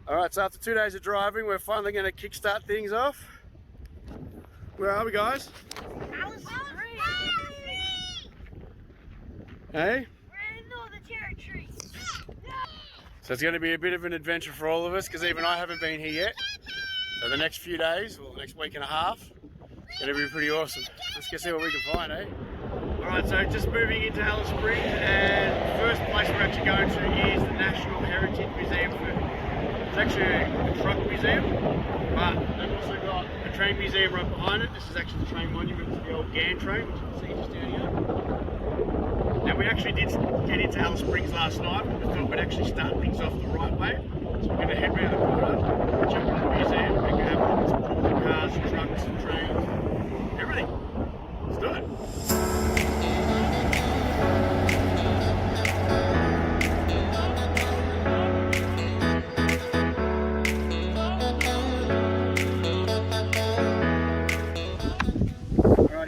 Alright, so after 2 days of driving, we're finally going to kickstart things off. Where are we, guys? Alice Springs! Hey? We're in Northern Territory. So it's going to be a bit of an adventure for all of us, because even I haven't been here yet. So the next few days, or the next week and a half, it's going to be pretty awesome. Let's go see what we can find, eh? Alright, so just moving into Alice Springs, and the first place we're actually going to is the National Heritage Museum. It's actually a truck museum, but they've also got a train museum right behind it. This is actually the train monument to the old GAN train, which you can see just down here. Now we actually did get into Alice Springs last night, but we thought we'd actually start things off the right way. So we're going to head round the corner, jump into the museum, and go have a look at some cool cars, trucks, and trains, everything. Let's do it.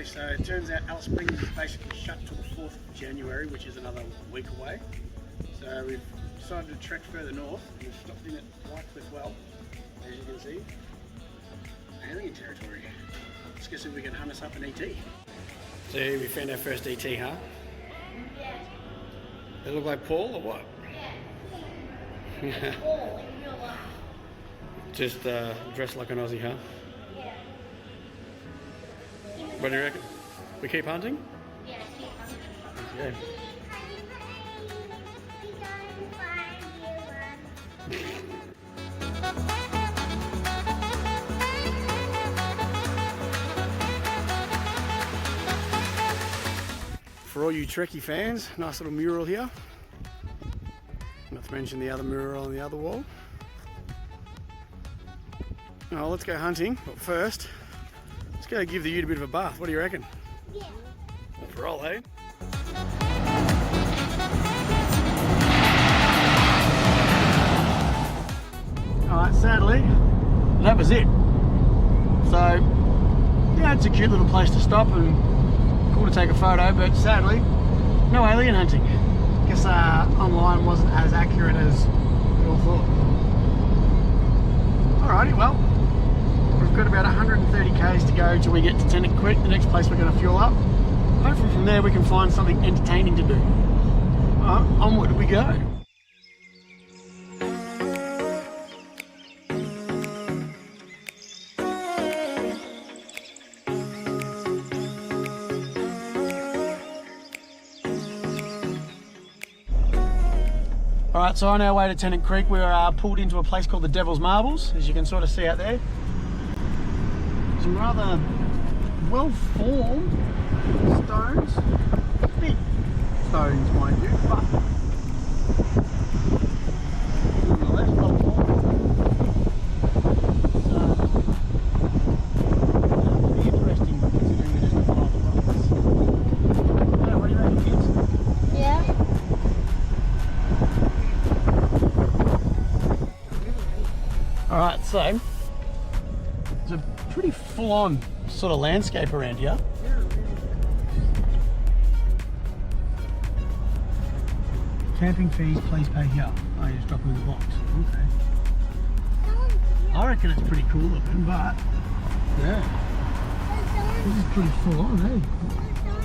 So it turns out Alice Springs is basically shut till the 4th of January, which is another week away. So we've decided to trek further north, and we've stopped in at Whitecliff Well, as you can see. Alien territory. Let's go see if we can hunt us up an ET. So we found our first ET, huh? Yeah. They look like Paul or what? Yeah. Paul in real life. Just dressed like an Aussie, huh? Yeah. What do you reckon? We keep hunting? Yeah, keep hunting. Yeah. For all you Trekkie fans, nice little mural here. Not to mention the other mural on the other wall. Now let's go hunting, but first, let's go give the ute a bit of a bath. What do you reckon? Yeah. Let's roll, eh? Alright, sadly, that was it. So, yeah, it's a cute little place to stop and cool to take a photo, but sadly, no alien hunting. Guess online wasn't as accurate as we all thought. Alrighty, well, we've got about 130 k's to go till we get to Tennant Creek, the next place we're going to fuel up. Hopefully from there we can find something entertaining to do. Onward we go. Alright, so on our way to Tennant Creek, we're pulled into a place called the Devil's Marbles, as you can sort of see out there. Some rather well-formed stones, big stones mind you, but nonetheless well-formed. So, pretty interesting considering they're just a pile of rocks. Yeah, what do you reckon, kids? Yeah. Alright, so it's a pretty full-on sort of landscape around here. Camping fees, please pay here. Oh, you just drop them in the box. Okay. I reckon it's pretty cool looking, but yeah. This is pretty full-on, eh?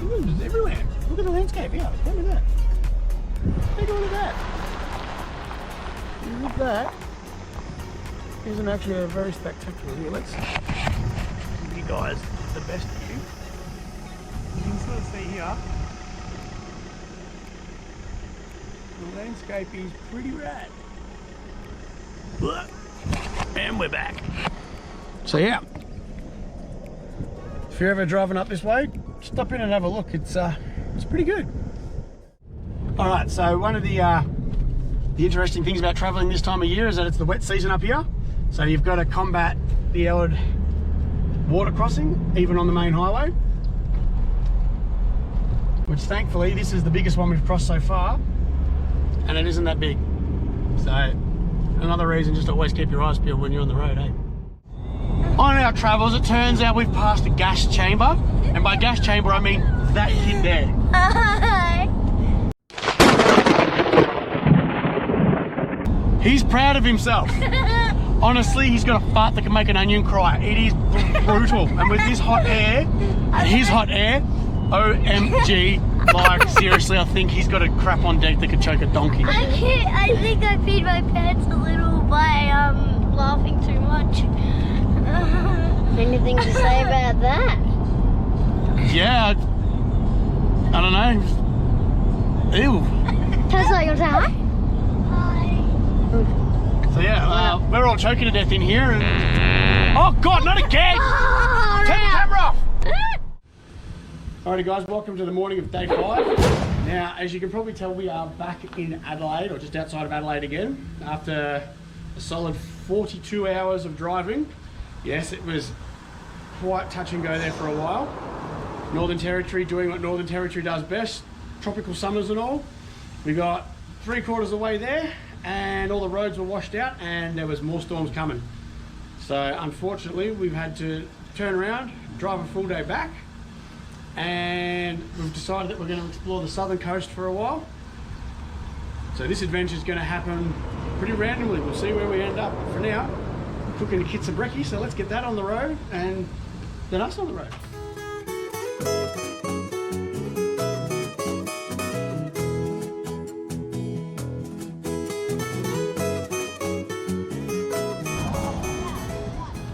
Look, it's everywhere. Look at the landscape here. Look at that. Take a look at that. Look at that. Isn't actually a very spectacular view. Let's give you guys the best view. You can sort of see here, the landscape is pretty rad. And we're back. So yeah, if you're ever driving up this way, stop in and have a look. It's pretty good. All right, so one of the interesting things about traveling this time of year is that it's the wet season up here. So you've got to combat the odd water crossing, even on the main highway. Which thankfully, this is the biggest one we've crossed so far, and it isn't that big. So, another reason just to always keep your eyes peeled when you're on the road, eh? On our travels, it turns out we've passed a gas chamber, and by gas chamber I mean that kid there. He's proud of himself. Honestly, he's got a fart that can make an onion cry. It is brutal. And with this hot air, his hot air, OMG. Like, seriously, I think he's got a crap on deck that could choke a donkey. I think I peed my pants a little by laughing too much. Anything to say about that? Yeah, I don't know. Ew. Tesla, you want to say hi? So yeah, we're all choking to death in here. And... Oh God, not again! Turn the camera off! Alrighty guys, welcome to the morning of day 5. Now, as you can probably tell, we are back in Adelaide, or just outside of Adelaide again, after a solid 42 hours of driving. Yes, it was quite touch and go there for a while. Northern Territory doing what Northern Territory does best, tropical summers and all. We got 3/4 of the way there, and all the roads were washed out, and there was more storms coming. So unfortunately, we've had to turn around, drive a full day back, and we've decided that we're going to explore the southern coast for a while. So this adventure is going to happen pretty randomly. We'll see where we end up. For now, we're cooking the kids a brekkie, so let's get that on the road, and then us on the road.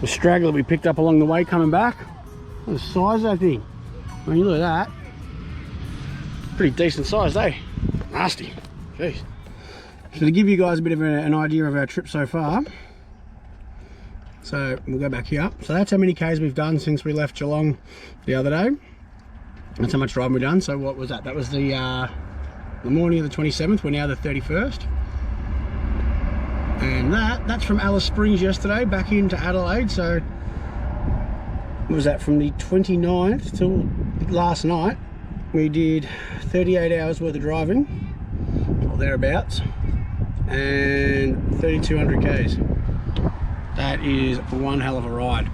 The straggler we picked up along the way coming back. What a size of that thing. I mean, look at that. Pretty decent size, eh? Nasty. Jeez. So to give you guys a bit of an idea of our trip so far, so we'll go back here. So that's how many Ks we've done since we left Geelong the other day. That's how much driving we've done. So what was that? That was the morning of the 27th. We're now the 31st. And that's from Alice Springs yesterday back into Adelaide. So what was that, from the 29th till last night? We did 38 hours worth of driving, or thereabouts, and 3,200 Ks. That is one hell of a ride.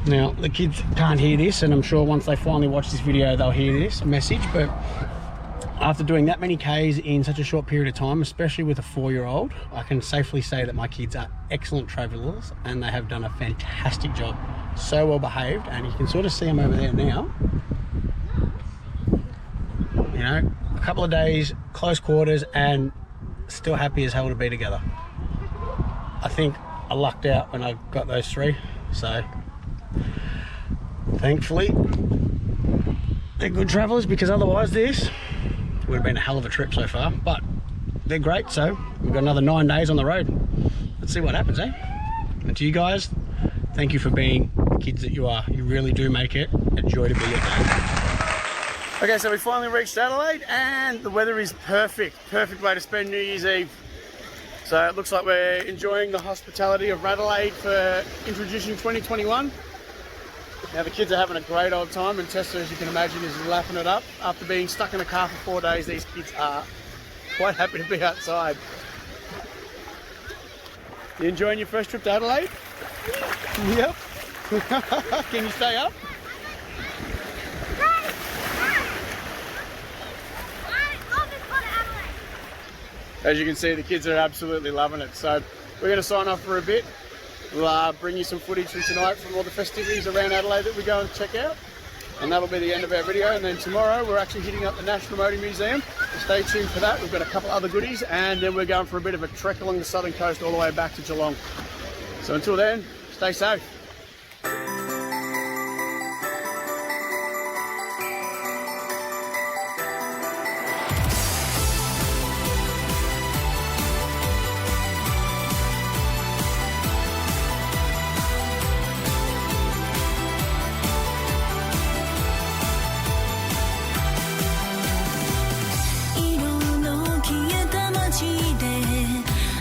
Now the kids can't hear this, and I'm sure once they finally watch this video they'll hear this message, but after doing that many Ks in such a short period of time, especially with a 4-year-old, I can safely say that my kids are excellent travellers, and they have done a fantastic job. So well behaved, and you can sort of see them over there now. You know, a couple of days, close quarters, and still happy as hell to be together. I think I lucked out when I got those 3, so thankfully they're good travellers, because otherwise this would have been a hell of a trip so far. But they're great, so we've got another 9 days on the road. Let's see what happens, eh? And to you guys, thank you for being the kids that you are. You really do make it a joy to be your dad. Okay, so we finally reached Adelaide, and the weather is perfect. Perfect way to spend New Year's Eve. So it looks like we're enjoying the hospitality of Adelaide for introducing 2021. Now the kids are having a great old time, and Tessa, as you can imagine, is lapping it up. After being stuck in a car for 4 days, these kids are quite happy to be outside. You enjoying your first trip to Adelaide? Yep. Can you stay up? As you can see, the kids are absolutely loving it. So we're going to sign off for a bit. We'll bring you some footage from tonight from all the festivities around Adelaide that we go and check out. And that'll be the end of our video. And then tomorrow we're actually hitting up the National Motor Museum. So stay tuned for that. We've got a couple other goodies, and then we're going for a bit of a trek along the southern coast all the way back to Geelong. So until then, stay safe. "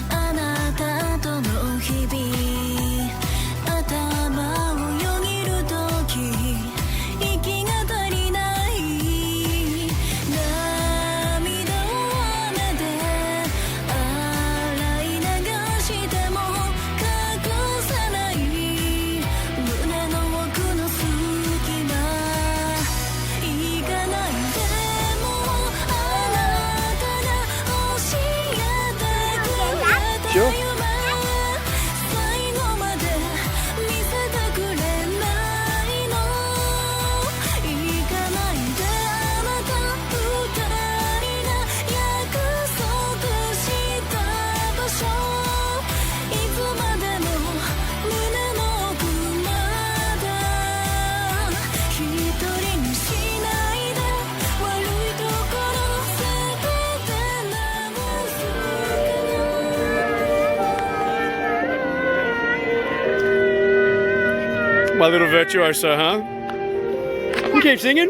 あなたとの日々」My little virtuoso, huh? You keep singing.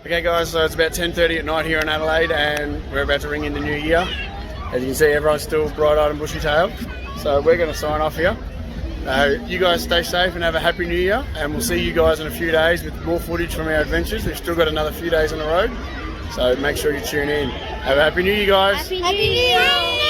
Okay guys, so it's about 10:30 at night here in Adelaide and we're about to ring in the new year. As you can see, everyone's still bright-eyed and bushy-tailed. So we're going to sign off here. You guys stay safe and have a happy new year, and we'll see you guys in a few days with more footage from our adventures. We've still got another few days on the road, so make sure you tune in. Have a happy new year, guys. Happy New Year.